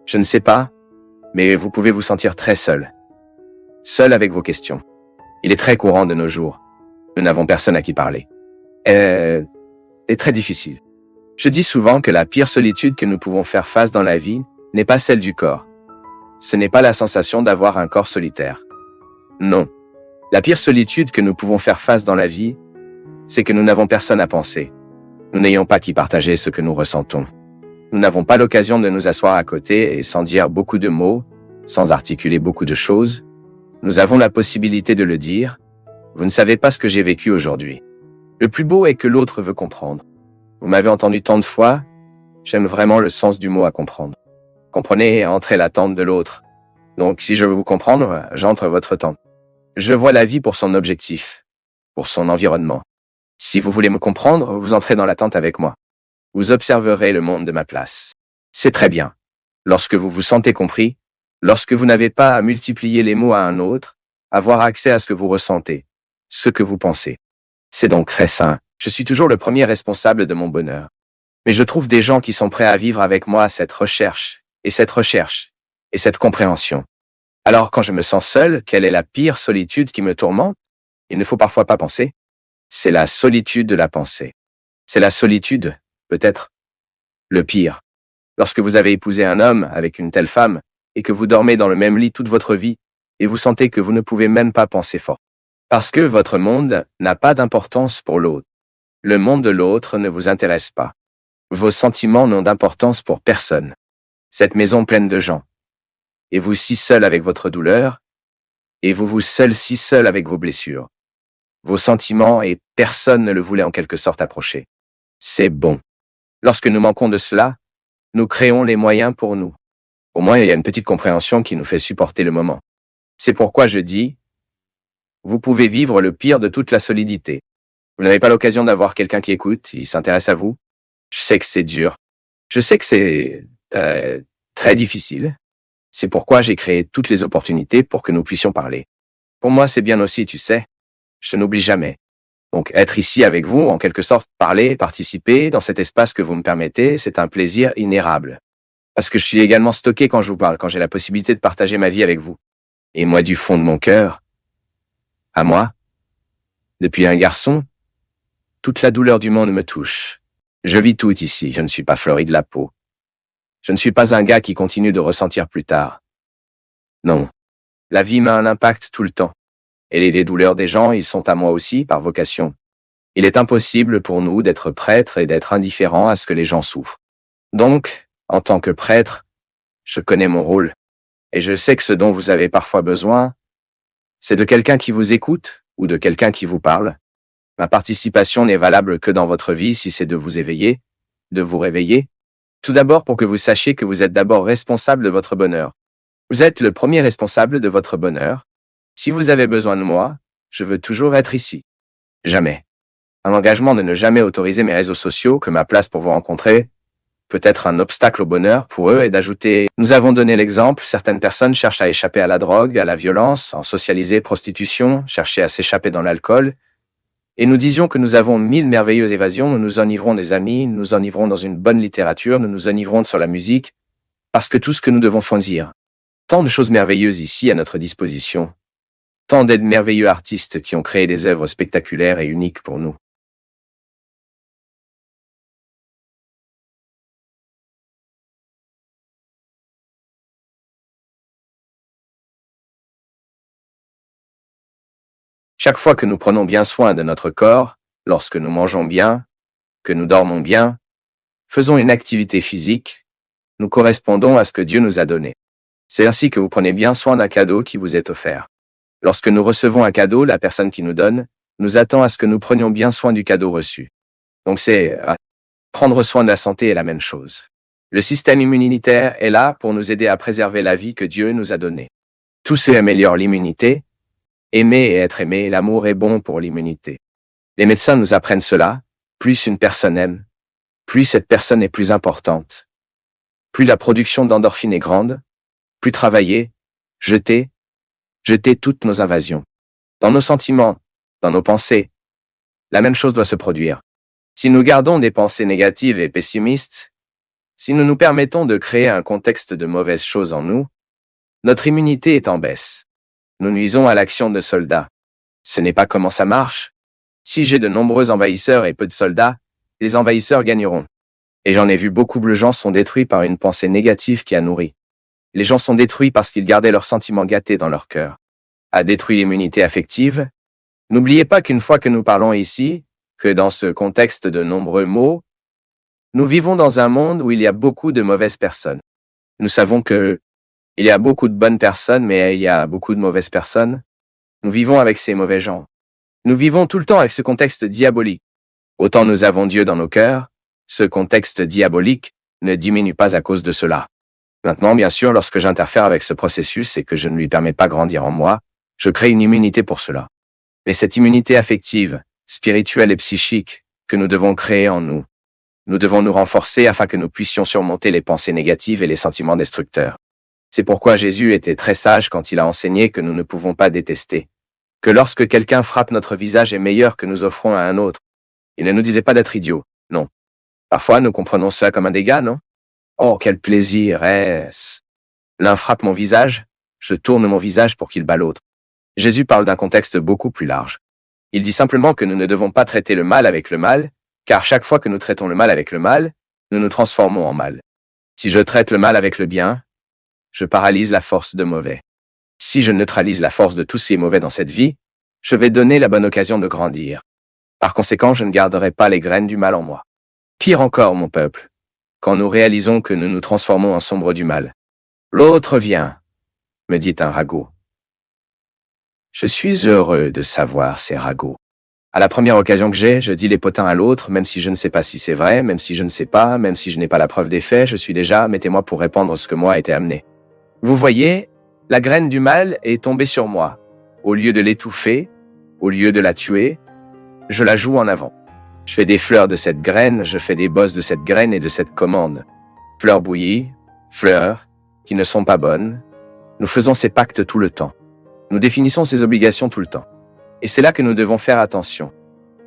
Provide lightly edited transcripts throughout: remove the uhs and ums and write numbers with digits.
Je ne sais pas, mais vous pouvez vous sentir très seul. Seul avec vos questions. Il est très courant de nos jours. Nous n'avons personne à qui parler. Est très difficile. Je dis souvent que la pire solitude que nous pouvons faire face dans la vie n'est pas celle du corps. Ce n'est pas la sensation d'avoir un corps solitaire. Non. La pire solitude que nous pouvons faire face dans la vie, c'est que nous n'avons personne à penser. Nous n'ayons pas qui partager ce que nous ressentons. Nous n'avons pas l'occasion de nous asseoir à côté et sans dire beaucoup de mots, sans articuler beaucoup de choses. Nous avons la possibilité de le dire. Vous ne savez pas ce que j'ai vécu aujourd'hui. Le plus beau est que l'autre veut comprendre. Vous m'avez entendu tant de fois, j'aime vraiment le sens du mot à comprendre. Comprenez et entrez l'attente de l'autre. Donc si je veux vous comprendre, j'entre votre temps. Je vois la vie pour son objectif, pour son environnement. Si vous voulez me comprendre, vous entrez dans l'attente avec moi. Vous observerez le monde de ma place. C'est très bien. Lorsque vous vous sentez compris, lorsque vous n'avez pas à multiplier les mots à un autre, avoir accès à ce que vous ressentez, ce que vous pensez. C'est donc très sain. Je suis toujours le premier responsable de mon bonheur. Mais je trouve des gens qui sont prêts à vivre avec moi cette recherche, et cette compréhension. Alors quand je me sens seul, quelle est la pire solitude qui me tourmente? Il ne faut parfois pas penser. C'est la solitude de la pensée. C'est la solitude, peut-être, le pire. Lorsque vous avez épousé un homme avec une telle femme, et que vous dormez dans le même lit toute votre vie, et vous sentez que vous ne pouvez même pas penser fort. Parce que votre monde n'a pas d'importance pour l'autre. Le monde de l'autre ne vous intéresse pas. Vos sentiments n'ont d'importance pour personne. Cette maison pleine de gens. Et vous si seul avec votre douleur, et vous si seul avec vos blessures. Vos sentiments et personne ne le voulait en quelque sorte approcher. C'est bon. Lorsque nous manquons de cela, nous créons les moyens pour nous. Au moins, il y a une petite compréhension qui nous fait supporter le moment. C'est pourquoi je dis, vous pouvez vivre le pire de toute la solidité. Vous n'avez pas l'occasion d'avoir quelqu'un qui écoute, il s'intéresse à vous. Je sais que c'est dur. Je sais que c'est très difficile. C'est pourquoi j'ai créé toutes les opportunités pour que nous puissions parler. Pour moi, c'est bien aussi, tu sais. Je n'oublie jamais. Donc, être ici avec vous, en quelque sorte, parler, participer dans cet espace que vous me permettez, c'est un plaisir inérable. Parce que je suis également stocké quand je vous parle, quand j'ai la possibilité de partager ma vie avec vous. Et moi, du fond de mon cœur, à moi, depuis un garçon, toute la douleur du monde me touche. Je vis tout ici, je ne suis pas fleuri de la peau. Je ne suis pas un gars qui continue de ressentir plus tard. Non. La vie m'a un impact tout le temps. Et les douleurs des gens, ils sont à moi aussi, par vocation. Il est impossible pour nous d'être prêtres et d'être indifférents à ce que les gens souffrent. Donc, en tant que prêtre, je connais mon rôle. Et je sais que ce dont vous avez parfois besoin, c'est de quelqu'un qui vous écoute ou de quelqu'un qui vous parle. Ma participation n'est valable que dans votre vie si c'est de vous éveiller, de vous réveiller. Tout d'abord pour que vous sachiez que vous êtes d'abord responsable de votre bonheur. Vous êtes le premier responsable de votre bonheur. Si vous avez besoin de moi, je veux toujours être ici. Jamais. Un engagement de ne jamais autoriser mes réseaux sociaux que ma place pour vous rencontrer peut être un obstacle au bonheur pour eux et d'ajouter « Nous avons donné l'exemple, certaines personnes cherchent à échapper à la drogue, à la violence, en socialisé prostitution, chercher à s'échapper dans l'alcool. Et nous disions que nous avons 1000 merveilleuses évasions, nous nous enivrons des amis, nous nous enivrons dans une bonne littérature, nous nous enivrons sur la musique, parce que tout ce que nous devons choisir. Tant de choses merveilleuses ici à notre disposition. Tant d'aides merveilleux artistes qui ont créé des œuvres spectaculaires et uniques pour nous. Chaque fois que nous prenons bien soin de notre corps, lorsque nous mangeons bien, que nous dormons bien, faisons une activité physique, nous correspondons à ce que Dieu nous a donné. C'est ainsi que vous prenez bien soin d'un cadeau qui vous est offert. Lorsque nous recevons un cadeau, la personne qui nous donne nous attend à ce que nous prenions bien soin du cadeau reçu. Donc prendre soin de la santé est la même chose. Le système immunitaire est là pour nous aider à préserver la vie que Dieu nous a donnée. Tout ce qui améliore l'immunité. Aimer et être aimé, l'amour est bon pour l'immunité. Les médecins nous apprennent cela. Plus une personne aime, plus cette personne est plus importante. Plus la production d'endorphines est grande, plus travailler, jeter toutes nos invasions. Dans nos sentiments, dans nos pensées, la même chose doit se produire. Si nous gardons des pensées négatives et pessimistes, Si nous nous permettons de créer un contexte de mauvaises choses en nous, notre immunité est en baisse. Nous nuisons à l'action de soldats. Ce n'est pas comment ça marche. Si j'ai de nombreux envahisseurs et peu de soldats, les envahisseurs gagneront. Et j'en ai vu beaucoup de gens sont détruits par une pensée négative qui a nourri. Les gens sont détruits parce qu'ils gardaient leurs sentiments gâtés dans leur cœur. A détruit l'immunité affective. N'oubliez pas qu'une fois que nous parlons ici, que dans ce contexte de nombreux mots, nous vivons dans un monde où il y a beaucoup de mauvaises personnes. Nous savons que il y a beaucoup de bonnes personnes, mais il y a beaucoup de mauvaises personnes. Nous vivons avec ces mauvais gens. Nous vivons tout le temps avec ce contexte diabolique. Autant nous avons Dieu dans nos cœurs, ce contexte diabolique ne diminue pas à cause de cela. Maintenant, bien sûr, lorsque j'interfère avec ce processus et que je ne lui permets pas grandir en moi, je crée une immunité pour cela. Mais cette immunité affective, spirituelle et psychique que nous devons créer en nous, nous devons nous renforcer afin que nous puissions surmonter les pensées négatives et les sentiments destructeurs. C'est pourquoi Jésus était très sage quand il a enseigné que nous ne pouvons pas détester, que lorsque quelqu'un frappe notre visage est meilleur que nous offrons à un autre. Il ne nous disait pas d'être idiots, non. Parfois, nous comprenons cela comme un dégât, non? Oh, quel plaisir est-ce! L'un frappe mon visage, je tourne mon visage pour qu'il bat l'autre. Jésus parle d'un contexte beaucoup plus large. Il dit simplement que nous ne devons pas traiter le mal avec le mal, car chaque fois que nous traitons le mal avec le mal, nous nous transformons en mal. Si je traite le mal avec le bien, je paralyse la force de mauvais. Si je neutralise la force de tous ces mauvais dans cette vie, je vais donner la bonne occasion de grandir. Par conséquent, je ne garderai pas les graines du mal en moi. Pire encore, mon peuple, quand nous réalisons que nous nous transformons en sombre du mal. L'autre vient, me dit un ragot. Je suis heureux de savoir ces ragots. À la première occasion que j'ai, je dis les potins à l'autre, même si je ne sais pas si c'est vrai, même si je ne sais pas, même si je n'ai pas la preuve des faits, je suis déjà, mettez-moi pour répandre ce que moi a été amené. Vous voyez, la graine du mal est tombée sur moi. Au lieu de l'étouffer, au lieu de la tuer, je la joue en avant. Je fais des fleurs de cette graine, je fais des bosses de cette graine et de cette commande. Fleurs bouillies, fleurs qui ne sont pas bonnes. Nous faisons ces pactes tout le temps. Nous définissons ces obligations tout le temps. Et c'est là que nous devons faire attention.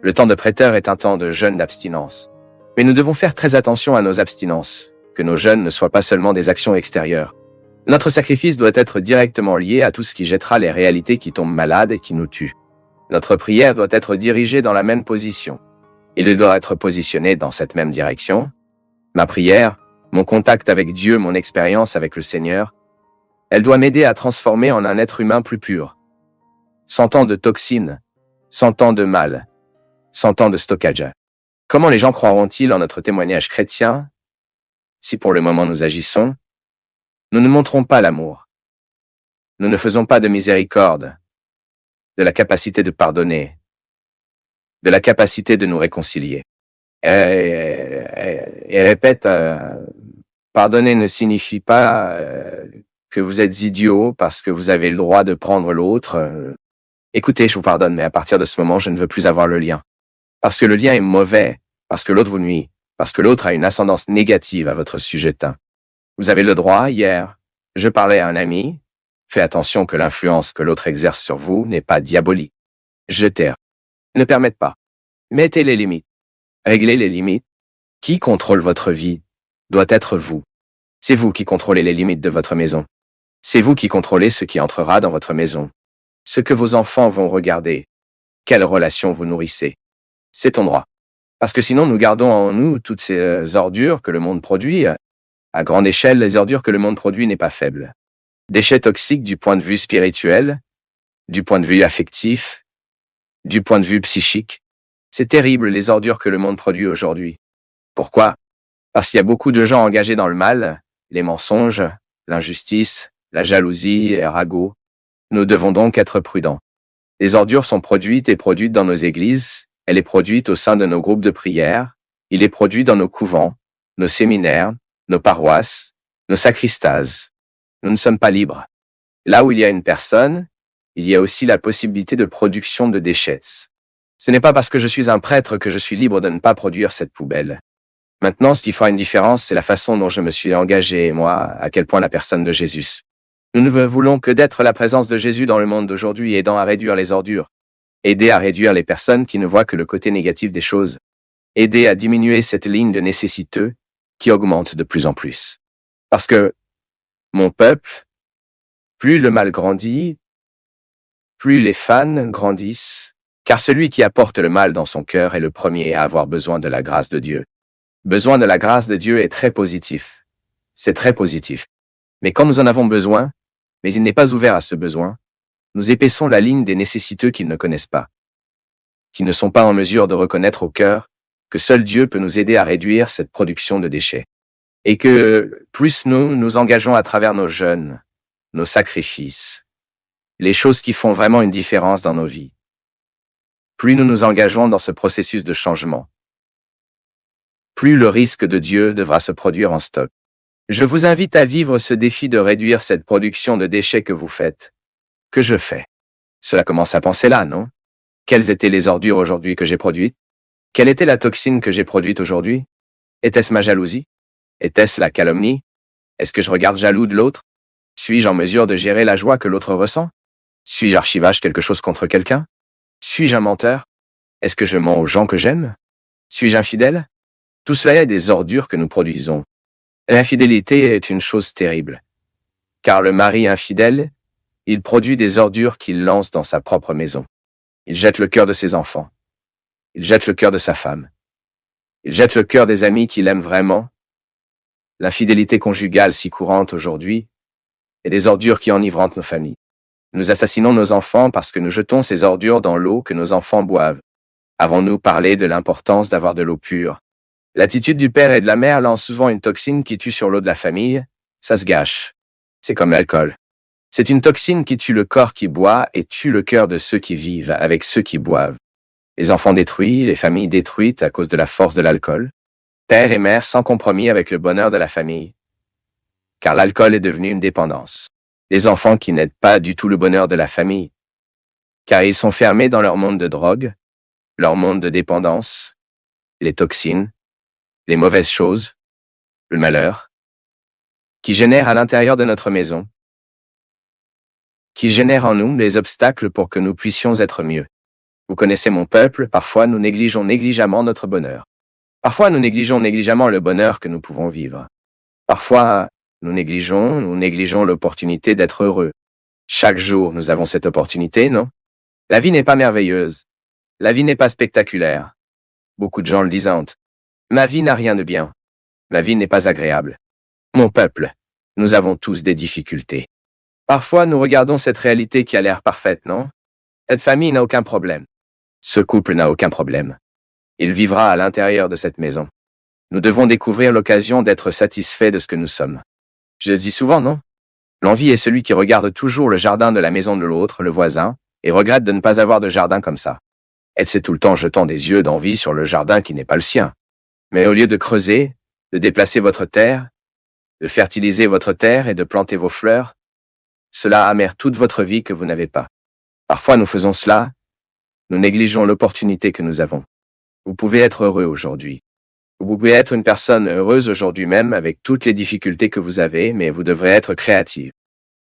Le temps de prêteur est un temps de jeûne d'abstinence. Mais nous devons faire très attention à nos abstinences, que nos jeûnes ne soient pas seulement des actions extérieures. Notre sacrifice doit être directement lié à tout ce qui jettera les réalités qui tombent malades et qui nous tuent. Notre prière doit être dirigée dans la même position. Il doit être positionné dans cette même direction. Ma prière, mon contact avec Dieu, mon expérience avec le Seigneur, elle doit m'aider à transformer en un être humain plus pur. 100 ans de toxines, 100 ans de mal, 100 ans de stockage. Comment les gens croiront-ils en notre témoignage chrétien si pour le moment nous agissons? Nous ne montrons pas l'amour. Nous ne faisons pas de miséricorde, de la capacité de pardonner, de la capacité de nous réconcilier. Et répète, pardonner ne signifie pas que vous êtes idiot parce que vous avez le droit de prendre l'autre. Écoutez, je vous pardonne, mais à partir de ce moment, je ne veux plus avoir le lien. Parce que le lien est mauvais, parce que l'autre vous nuit, parce que l'autre a une ascendance négative à votre sujetin. Vous avez le droit, hier, je parlais à un ami, fais attention que l'influence que l'autre exerce sur vous n'est pas diabolique. Jetez. Ne permettez pas. Mettez les limites. Réglez les limites. Qui contrôle votre vie doit être vous. C'est vous qui contrôlez les limites de votre maison. C'est vous qui contrôlez ce qui entrera dans votre maison. Ce que vos enfants vont regarder. Quelle relation vous nourrissez. C'est ton droit. Parce que sinon, nous gardons en nous toutes ces ordures que le monde produit. À grande échelle, les ordures que le monde produit n'est pas faible. Déchets toxiques du point de vue spirituel, du point de vue affectif, du point de vue psychique. C'est terrible les ordures que le monde produit aujourd'hui. Pourquoi? Parce qu'il y a beaucoup de gens engagés dans le mal, les mensonges, l'injustice, la jalousie, les ragots. Nous devons donc être prudents. Les ordures sont produites dans nos églises, elle est produite au sein de nos groupes de prière, il est produit dans nos couvents, nos séminaires, nos paroisses, nos sacristases. Nous ne sommes pas libres. Là où il y a une personne, il y a aussi la possibilité de production de déchets. Ce n'est pas parce que je suis un prêtre que je suis libre de ne pas produire cette poubelle. Maintenant, ce qui fera une différence, c'est la façon dont je me suis engagé, moi, à quel point la personne de Jésus. Nous ne voulons que d'être la présence de Jésus dans le monde d'aujourd'hui, aidant à réduire les ordures. Aider à réduire les personnes qui ne voient que le côté négatif des choses. Aider à diminuer cette ligne de nécessiteux, qui augmente de plus en plus. Parce que, mon peuple, plus le mal grandit, plus les fans grandissent, car celui qui apporte le mal dans son cœur est le premier à avoir besoin de la grâce de Dieu. Besoin de la grâce de Dieu est très positif. C'est très positif. Mais quand nous en avons besoin, mais il n'est pas ouvert à ce besoin, nous épaissons la ligne des nécessiteux qu'ils ne connaissent pas, qui ne sont pas en mesure de reconnaître au cœur que seul Dieu peut nous aider à réduire cette production de déchets. Et que plus nous nous engageons à travers nos jeûnes, nos sacrifices, les choses qui font vraiment une différence dans nos vies, plus nous nous engageons dans ce processus de changement, plus le risque de Dieu devra se produire en stock. Je vous invite à vivre ce défi de réduire cette production de déchets que vous faites, que je fais. Cela commence à penser là, non? Quelles étaient les ordures aujourd'hui que j'ai produites? Quelle était la toxine que j'ai produite aujourd'hui? Était-ce ma jalousie? Était-ce la calomnie? Est-ce que je regarde jaloux de l'autre? Suis-je en mesure de gérer la joie que l'autre ressent? Suis-je archivage quelque chose contre quelqu'un? Suis-je un menteur? Est-ce que je mens aux gens que j'aime? Suis-je infidèle? Tout cela est des ordures que nous produisons. L'infidélité est une chose terrible. Car le mari infidèle, il produit des ordures qu'il lance dans sa propre maison. Il jette le cœur de ses enfants. Il jette le cœur de sa femme. Il jette le cœur des amis qu'il aime vraiment. L'infidélité conjugale si courante aujourd'hui est des ordures qui enivrent nos familles. Nous assassinons nos enfants parce que nous jetons ces ordures dans l'eau que nos enfants boivent. Avons-nous parlé de l'importance d'avoir de l'eau pure? L'attitude du père et de la mère lance souvent une toxine qui tue sur l'eau de la famille. Ça se gâche. C'est comme l'alcool. C'est une toxine qui tue le corps qui boit et tue le cœur de ceux qui vivent avec ceux qui boivent. Les enfants détruits, les familles détruites à cause de la force de l'alcool. Père et mère sans compromis avec le bonheur de la famille. Car l'alcool est devenu une dépendance. Les enfants qui n'aident pas du tout le bonheur de la famille. Car ils sont fermés dans leur monde de drogue, leur monde de dépendance, les toxines, les mauvaises choses, le malheur, qui génèrent à l'intérieur de notre maison, qui génèrent en nous les obstacles pour que nous puissions être mieux. Vous connaissez mon peuple, parfois nous négligeons négligemment notre bonheur. Parfois nous négligeons négligemment le bonheur que nous pouvons vivre. Parfois nous négligeons l'opportunité d'être heureux. Chaque jour nous avons cette opportunité, non? La vie n'est pas merveilleuse. La vie n'est pas spectaculaire. Beaucoup de gens le disent. Ma vie n'a rien de bien. Ma vie n'est pas agréable. Mon peuple, nous avons tous des difficultés. Parfois, nous regardons cette réalité qui a l'air parfaite, non? Cette famille n'a aucun problème. Ce couple n'a aucun problème. Il vivra à l'intérieur de cette maison. Nous devons découvrir l'occasion d'être satisfaits de ce que nous sommes. Je le dis souvent, non? L'envie est celui qui regarde toujours le jardin de la maison de l'autre, le voisin, et regrette de ne pas avoir de jardin comme ça. Elle s'est tout le temps jetant des yeux d'envie sur le jardin qui n'est pas le sien. Mais au lieu de creuser, de déplacer votre terre, de fertiliser votre terre et de planter vos fleurs, cela amère toute votre vie que vous n'avez pas. Parfois nous faisons cela, nous négligeons l'opportunité que nous avons. Vous pouvez être heureux aujourd'hui. Vous pouvez être une personne heureuse aujourd'hui même avec toutes les difficultés que vous avez, mais vous devrez être créative.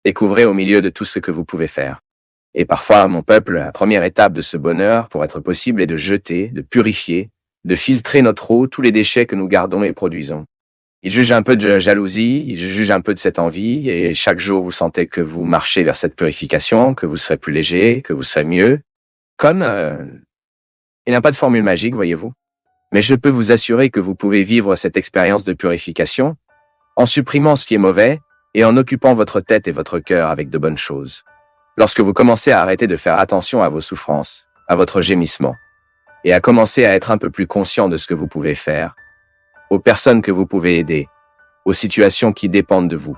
Découvrez au milieu de tout ce que vous pouvez faire. Et parfois, mon peuple, la première étape de ce bonheur pour être possible est de jeter, de purifier, de filtrer notre eau, tous les déchets que nous gardons et produisons. Il juge un peu de jalousie, il juge un peu de cette envie, et chaque jour vous sentez que vous marchez vers cette purification, que vous serez plus léger, que vous serez mieux. Comme, il n'y a pas de formule magique, voyez-vous. Mais je peux vous assurer que vous pouvez vivre cette expérience de purification en supprimant ce qui est mauvais et en occupant votre tête et votre cœur avec de bonnes choses. Lorsque vous commencez à arrêter de faire attention à vos souffrances, à votre gémissement, et à commencer à être un peu plus conscient de ce que vous pouvez faire, aux personnes que vous pouvez aider, aux situations qui dépendent de vous.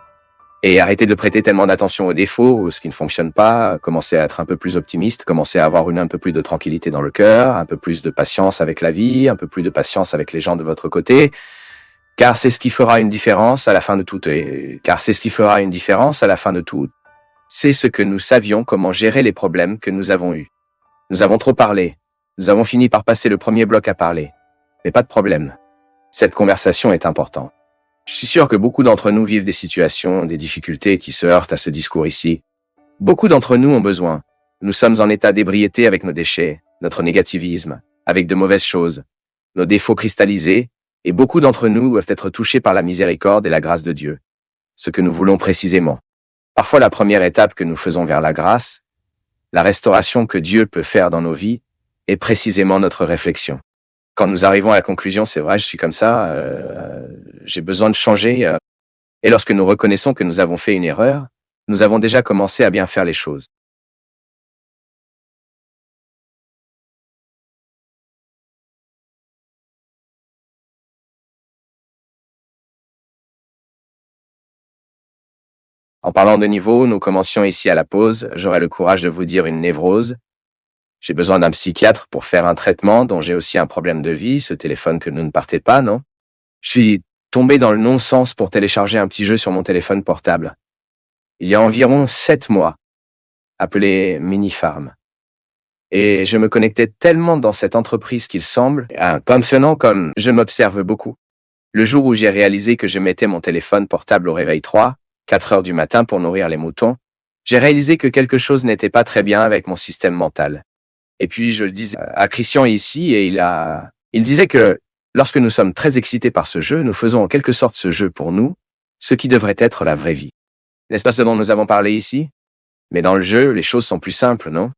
Et arrêtez de prêter tellement d'attention aux défauts, ou ce qui ne fonctionne pas, commencez à être un peu plus optimiste, commencez à avoir un peu plus de tranquillité dans le cœur, un peu plus de patience avec la vie, un peu plus de patience avec les gens de votre côté, car c'est ce qui fera une différence à la fin de tout. C'est ce que nous savions comment gérer les problèmes que nous avons eus. Nous avons trop parlé. Nous avons fini par passer le premier bloc à parler. Mais pas de problème. Cette conversation est importante. Je suis sûr que beaucoup d'entre nous vivent des situations, des difficultés qui se heurtent à ce discours ici. Beaucoup d'entre nous ont besoin. Nous sommes en état d'ébriété avec nos déchets, notre négativisme, avec de mauvaises choses, nos défauts cristallisés, Et beaucoup d'entre nous doivent être touchés par la miséricorde et la grâce de Dieu, ce que nous voulons précisément. Parfois, la première étape que nous faisons vers la grâce, la restauration que Dieu peut faire dans nos vies, est précisément notre réflexion. Quand nous arrivons à la conclusion, c'est vrai, je suis comme ça, j'ai besoin de changer. Et lorsque nous reconnaissons que nous avons fait une erreur, nous avons déjà commencé à bien faire les choses. En parlant de niveau, nous commencions ici à la pause. J'aurai le courage de vous dire une névrose. J'ai besoin d'un psychiatre pour faire un traitement dont j'ai aussi un problème de vie, ce téléphone que nous ne partez pas, non? Je suis tombé dans le non-sens pour télécharger un petit jeu sur mon téléphone portable. Il y a environ 7 mois, appelé Mini-Farm. Et je me connectais tellement dans cette entreprise qu'il semble passionnant comme je m'observe beaucoup. Le jour où j'ai réalisé que je mettais mon téléphone portable au réveil 4 heures du matin pour nourrir les moutons, j'ai réalisé que quelque chose n'était pas très bien avec mon système mental. Et puis je le disais à Christian ici et il disait que lorsque nous sommes très excités par ce jeu, nous faisons en quelque sorte ce jeu pour nous, ce qui devrait être la vraie vie. N'est-ce pas ce dont nous avons parlé ici? Mais dans le jeu, les choses sont plus simples, non?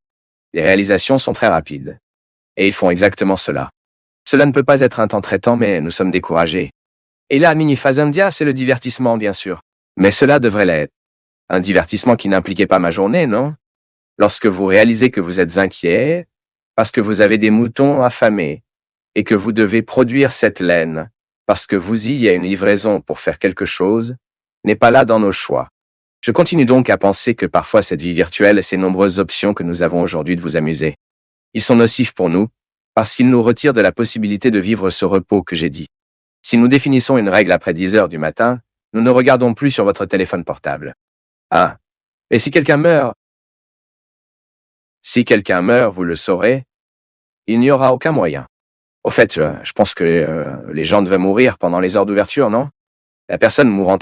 Les réalisations sont très rapides. Et ils font exactement cela. Cela ne peut pas être un temps traitant, mais nous sommes découragés. Et là, Mini-Fazandia, c'est le divertissement, bien sûr. Mais cela devrait l'être. Un divertissement qui n'impliquait pas ma journée, non? Lorsque vous réalisez que vous êtes inquiet, parce que vous avez des moutons affamés, et que vous devez produire cette laine, parce que vous y a une livraison pour faire quelque chose, n'est pas là dans nos choix. Je continue donc à penser que parfois cette vie virtuelle et ces nombreuses options que nous avons aujourd'hui de vous amuser, ils sont nocifs pour nous, parce qu'ils nous retirent de la possibilité de vivre ce repos que j'ai dit. Si nous définissons une règle après 10 heures du matin, nous ne regardons plus sur votre téléphone portable. Ah, mais si quelqu'un meurt, vous le saurez, il n'y aura aucun moyen. Au fait, je pense que les gens devaient mourir pendant les heures d'ouverture, non? La personne mourant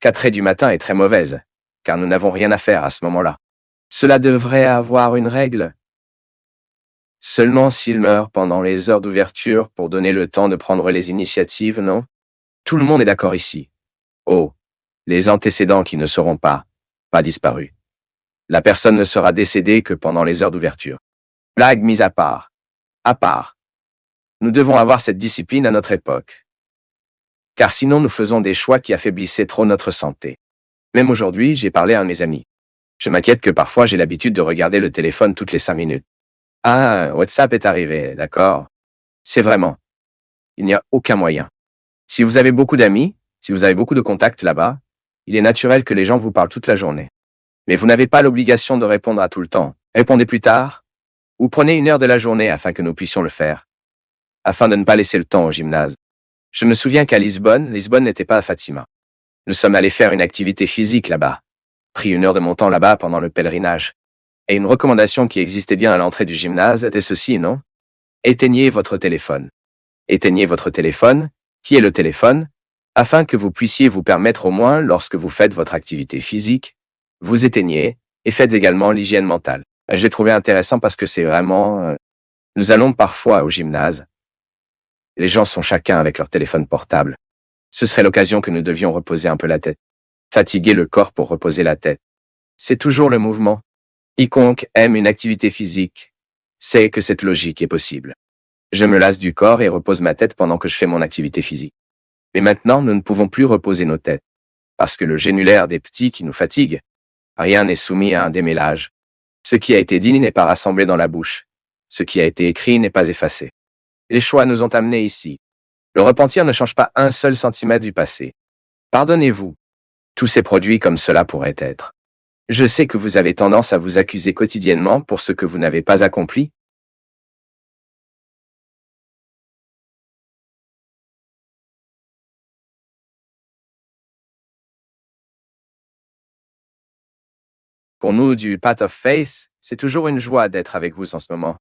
4 heures du matin est très mauvaise, car nous n'avons rien à faire à ce moment-là. Cela devrait avoir une règle. Seulement s'il meurt pendant les heures d'ouverture pour donner le temps de prendre les initiatives, non? Tout le monde est d'accord ici. Oh, les antécédents qui ne seront pas disparus. La personne ne sera décédée que pendant les heures d'ouverture. Blague mise à part. Nous devons avoir cette discipline à notre époque. Car sinon nous faisons des choix qui affaiblissaient trop notre santé. Même aujourd'hui, j'ai parlé à un de mes amis. Je m'inquiète que parfois j'ai l'habitude de regarder le téléphone toutes les 5 minutes. Ah, WhatsApp est arrivé, d'accord. C'est vraiment. Il n'y a aucun moyen. Si vous avez beaucoup d'amis, si vous avez beaucoup de contacts là-bas, il est naturel que les gens vous parlent toute la journée. Mais vous n'avez pas l'obligation de répondre à tout le temps. Répondez plus tard, ou prenez 1 heure de la journée afin que nous puissions le faire. Afin de ne pas laisser le temps au gymnase. Je me souviens qu'à Lisbonne n'était pas à Fatima. Nous sommes allés faire une activité physique là-bas. Pris 1 heure de mon temps là-bas pendant le pèlerinage. Et une recommandation qui existait bien à l'entrée du gymnase était ceci, non? Éteignez votre téléphone. Éteignez votre téléphone, qui est le téléphone, afin que vous puissiez vous permettre au moins, lorsque vous faites votre activité physique, vous éteignez et faites également l'hygiène mentale. Je l'ai trouvé intéressant parce que c'est vraiment... Nous allons parfois au gymnase. Les gens sont chacun avec leur téléphone portable. Ce serait l'occasion que nous devions reposer un peu la tête. Fatiguer le corps pour reposer la tête. C'est toujours le mouvement. Quiconque aime une activité physique sait que cette logique est possible. Je me lasse du corps et repose ma tête pendant que je fais mon activité physique. Mais maintenant, nous ne pouvons plus reposer nos têtes. Parce que le génulaire des petits qui nous fatigue, rien n'est soumis à un démêlage. Ce qui a été dit n'est pas rassemblé dans la bouche. Ce qui a été écrit n'est pas effacé. Les choix nous ont amenés ici. Le repentir ne change pas un seul centimètre du passé. Pardonnez-vous. Tous ces produits comme cela pourraient être. Je sais que vous avez tendance à vous accuser quotidiennement pour ce que vous n'avez pas accompli. Pour nous du Path of Faith, c'est toujours une joie d'être avec vous en ce moment.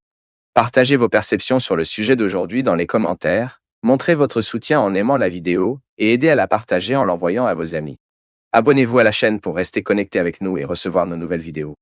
Partagez vos perceptions sur le sujet d'aujourd'hui dans les commentaires, montrez votre soutien en aimant la vidéo et aidez à la partager en l'envoyant à vos amis. Abonnez-vous à la chaîne pour rester connecté avec nous et recevoir nos nouvelles vidéos.